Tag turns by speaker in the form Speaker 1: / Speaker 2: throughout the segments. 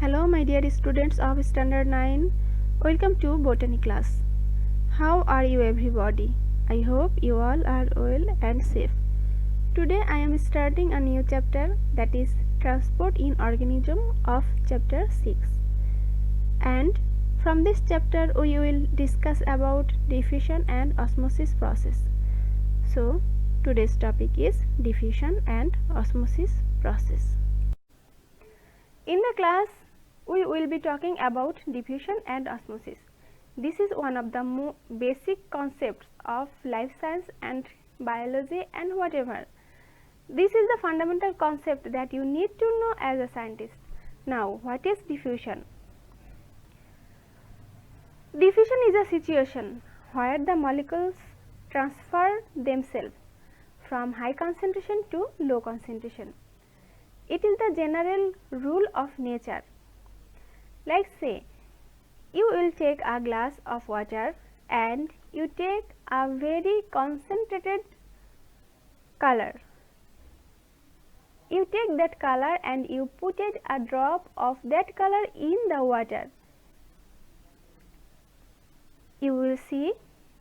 Speaker 1: Hello my dear students of Standard 9, welcome to Botany class. How are you everybody? I hope you all are well and safe. Today I am starting a new chapter, that is Transport in Organism of chapter 6. And from this chapter we will discuss about diffusion and osmosis process. So today's topic is diffusion and osmosis process. In the class we will be talking about diffusion and osmosis. This is one of the basic concepts of life science and biology and whatever. This is the fundamental concept that you need to know as a scientist. Now, what is diffusion? Diffusion is a situation where the molecules transfer themselves from high concentration to low concentration. It is the general rule of nature. Like say, you will take a glass of water and you take a very concentrated color. You take that color and you put a drop of that color in the water. You will see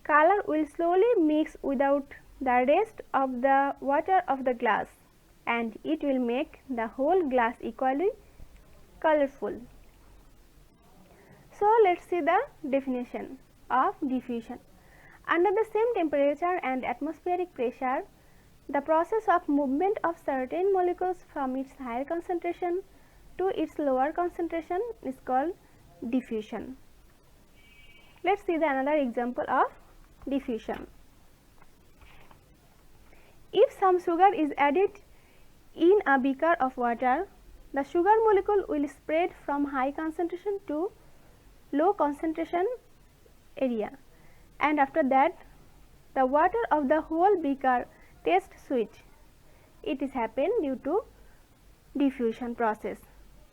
Speaker 1: color will slowly mix without the rest of the water of the glass, and it will make the whole glass equally colorful. So let's see the definition of diffusion. Under the same temperature and atmospheric pressure, the process of movement of certain molecules from its higher concentration to its lower concentration is called diffusion. Let's see the another example of diffusion. If some sugar is added in a beaker of water, the sugar molecule will spread from high concentration to low concentration area, and after that the water of the whole beaker tastes sweet. It is happened due to diffusion process,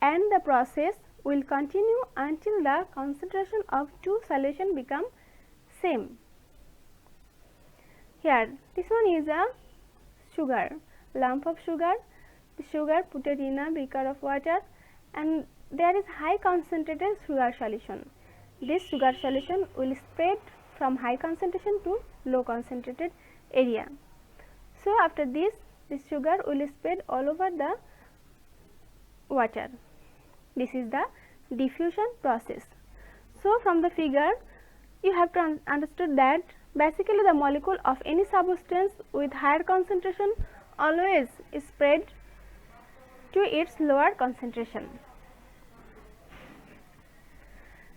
Speaker 1: and the process will continue until the concentration of two solutions become same. Here this one is a sugar, lump of sugar. The sugar put it in a beaker of water and there is high concentrated sugar solution. This sugar solution will spread from high concentration to low concentrated area. So after this sugar will spread all over the water. This is the diffusion process. So from the figure you have to understood that basically the molecule of any substance with higher concentration always is spread to its lower concentration.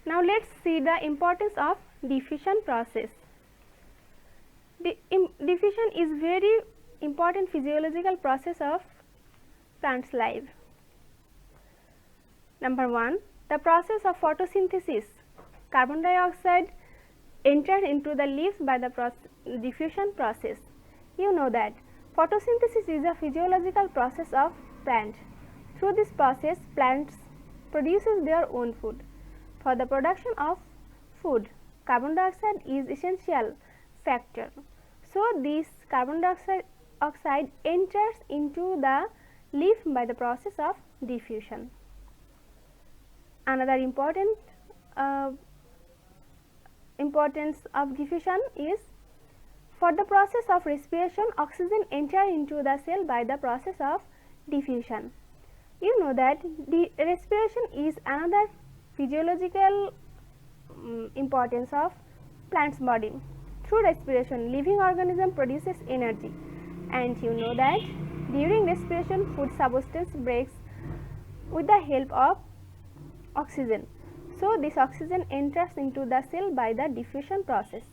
Speaker 1: Now let's see the importance of diffusion process. Diffusion is very important physiological process of plant's life. Number 1, the process of photosynthesis. Carbon dioxide enters into the leaves by the diffusion process. You know that photosynthesis is a physiological process of plant. Through this process, plants produces their own food. For the production of food, carbon dioxide is essential factor. So this carbon dioxide enters into the leaf by the process of diffusion. Another important importance of diffusion is for the process of respiration, oxygen enters into the cell by the process of diffusion. You know that the respiration is another physiological importance of plant's body. Through respiration, living organism produces energy, and you know that during respiration food substance breaks with the help of oxygen. So this oxygen enters into the cell by the diffusion process.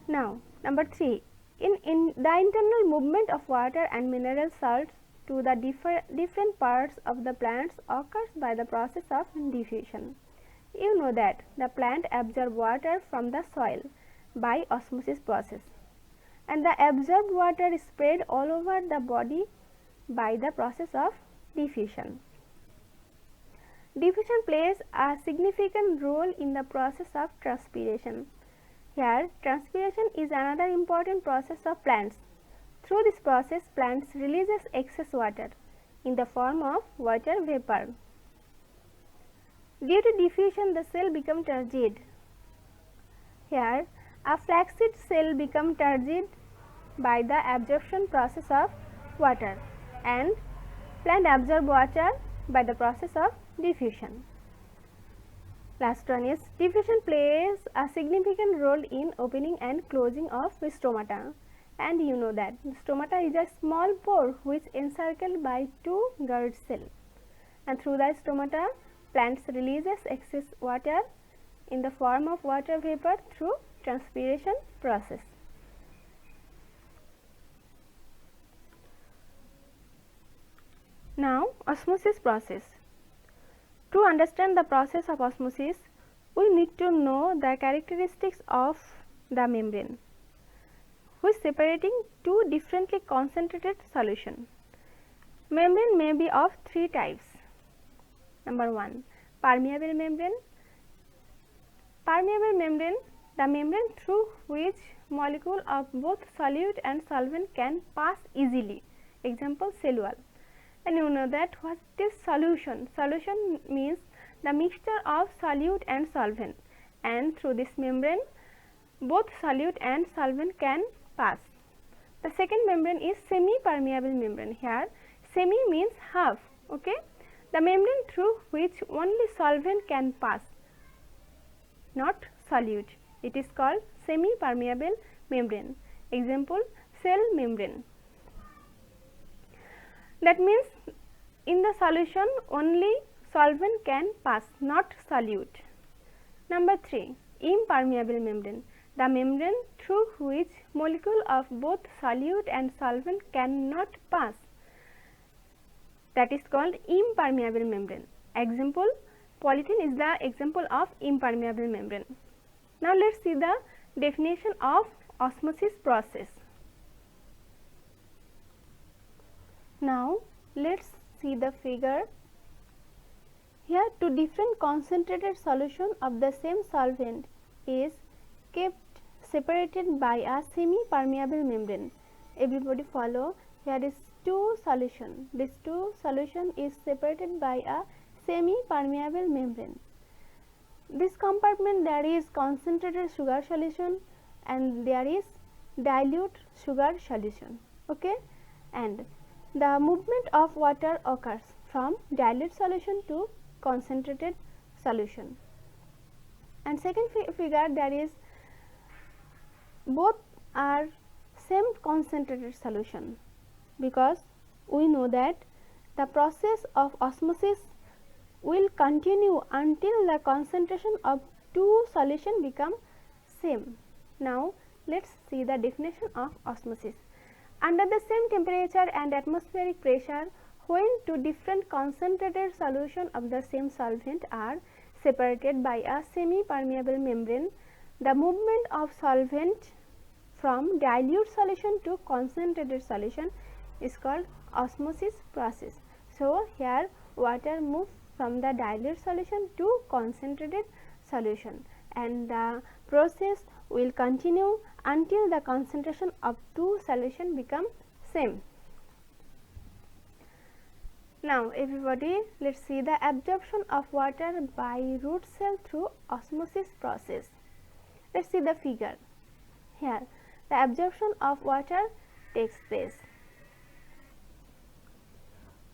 Speaker 1: Now number 3, in the internal movement of water and mineral salts to the different parts of the plants occurs by the process of diffusion. You know that the plant absorbs water from the soil by osmosis process, and the absorbed water is spread all over the body by the process of diffusion. Diffusion plays a significant role in the process of transpiration. Here, transpiration is another important process of plants. Through this process, plants releases excess water. in the form of water vapor. Due to diffusion, the cell become turgid. Here, a flaxseed cell become turgid by the absorption process of water, and plant absorb water by the process of diffusion. Last one is diffusion plays a significant role in opening and closing of stomata, and you know that stomata is a small pore which encircled by two guard cells, and through the stomata plants releases excess water in the form of water vapor through transpiration process. Now, osmosis process. To understand the process of osmosis, we need to know the characteristics of the membrane, which separating two differently concentrated solution. Membrane may be of three types. Number 1, permeable membrane. Permeable membrane, the membrane through which molecule of both solute and solvent can pass easily. Example, cell wall. And you know that what is solution? Solution means the mixture of solute and solvent, and through this membrane both solute and solvent can pass. The second membrane is semi-permeable membrane. Here semi means half, okay? The membrane through which only solvent can pass, not solute. It is called semi-permeable membrane. Example, cell membrane. That means in the solution only solvent can pass, not solute. Number 3, impermeable membrane. The membrane through which molecule of both solute and solvent cannot pass. That is called impermeable membrane. Example, polythene is the example of impermeable membrane. Now let us see the definition of osmosis process. Now let us see the figure. Here two different concentrated solution of the same solvent is kept separated by a semi-permeable membrane. Everybody follow. Here is two solution. This two solution is separated by a semi-permeable membrane. This compartment there is concentrated sugar solution and there is dilute sugar solution, okay, and the movement of water occurs from dilute solution to concentrated solution. And second figure, there is both are same concentrated solution, because we know that the process of osmosis will continue until the concentration of two solution become same. Now let us see the definition of osmosis. Under the same temperature and atmospheric pressure, when two different concentrated solution of the same solvent are separated by a semi-permeable membrane, the movement of solvent from dilute solution to concentrated solution is called osmosis process. So here water moves from the dilute solution to concentrated solution, and the process will continue until the concentration of two solution become same. Now everybody, let us see the absorption of water by root cell through osmosis process. Let us see the figure. Here the absorption of water takes place.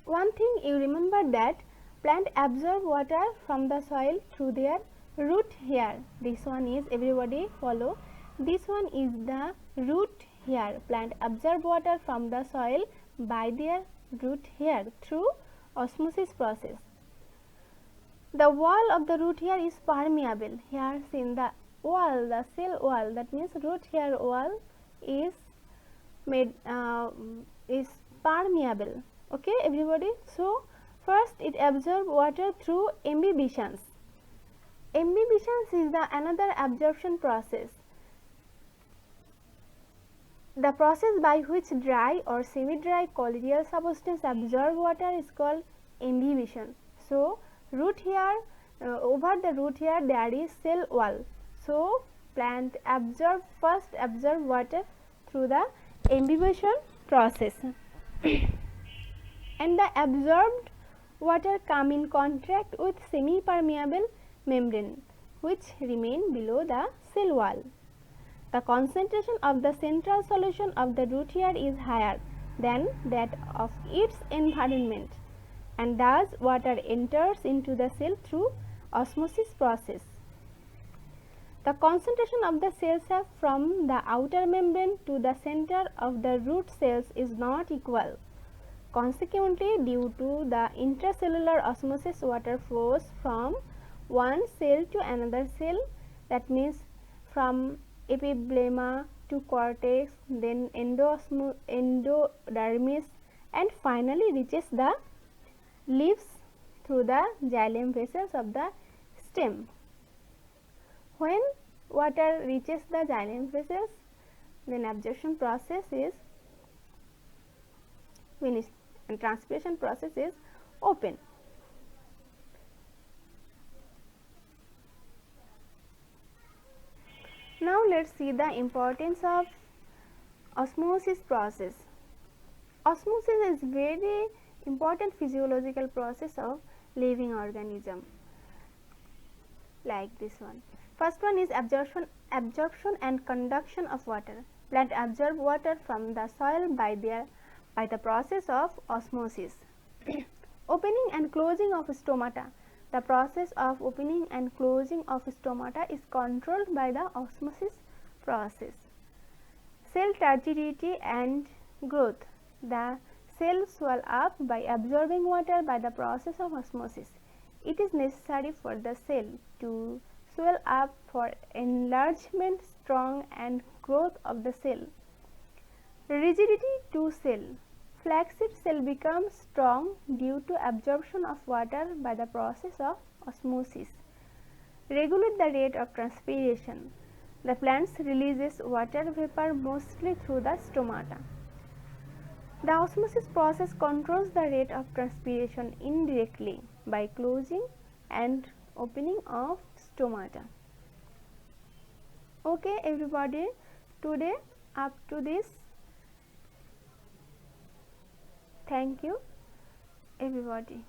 Speaker 1: One thing you remember that plant absorb water from the soil through their root hair. This one is, everybody follow, this one is the root hair. Plant absorb water from the soil by their root hair through osmosis process. The wall of the root hair is permeable. Here seen the wall, the cell wall, that means root hair wall is made is permeable, okay everybody. So first it absorbs water through imbibitions. Imbibitions is the another absorption process. The process by which dry or semi-dry colloidal substance absorb water is called imbibition. So root hair, over the root hair there is cell wall. So plant first absorb water through the imbibition process. and the absorbed water come in contact with semi-permeable membrane which remain below the cell wall. The concentration of the central solution of the root hair is higher than that of its environment, and thus water enters into the cell through osmosis process. The concentration of the cell sap from the outer membrane to the center of the root cells is not equal. Consequently, due to the intracellular osmosis, water flows from one cell to another cell, that means from epiblema to cortex, then endodermis, and finally reaches the leaves through the xylem vessels of the stem. When water reaches the xylem vessels, then absorption process is finished and transpiration process is open. Now let's see the importance of osmosis process. Osmosis is very important physiological process of living organism, like this one. First one is absorption and conduction of water. Plant absorb water from the soil by the process of osmosis. Opening and closing of stomata. The process of opening and closing of stomata is controlled by the osmosis process. Cell turgidity and growth. The cells swell up by absorbing water by the process of osmosis. It is necessary for the cell to swell up for enlargement, strong and growth of the cell. Rigidity to cell. Flaccid cell becomes strong due to absorption of water by the process of osmosis. Regulate the rate of transpiration. The plant releases water vapor mostly through the stomata. The osmosis process controls the rate of transpiration indirectly by closing and opening of stomata. Okay everybody, today up to this. Thank you everybody.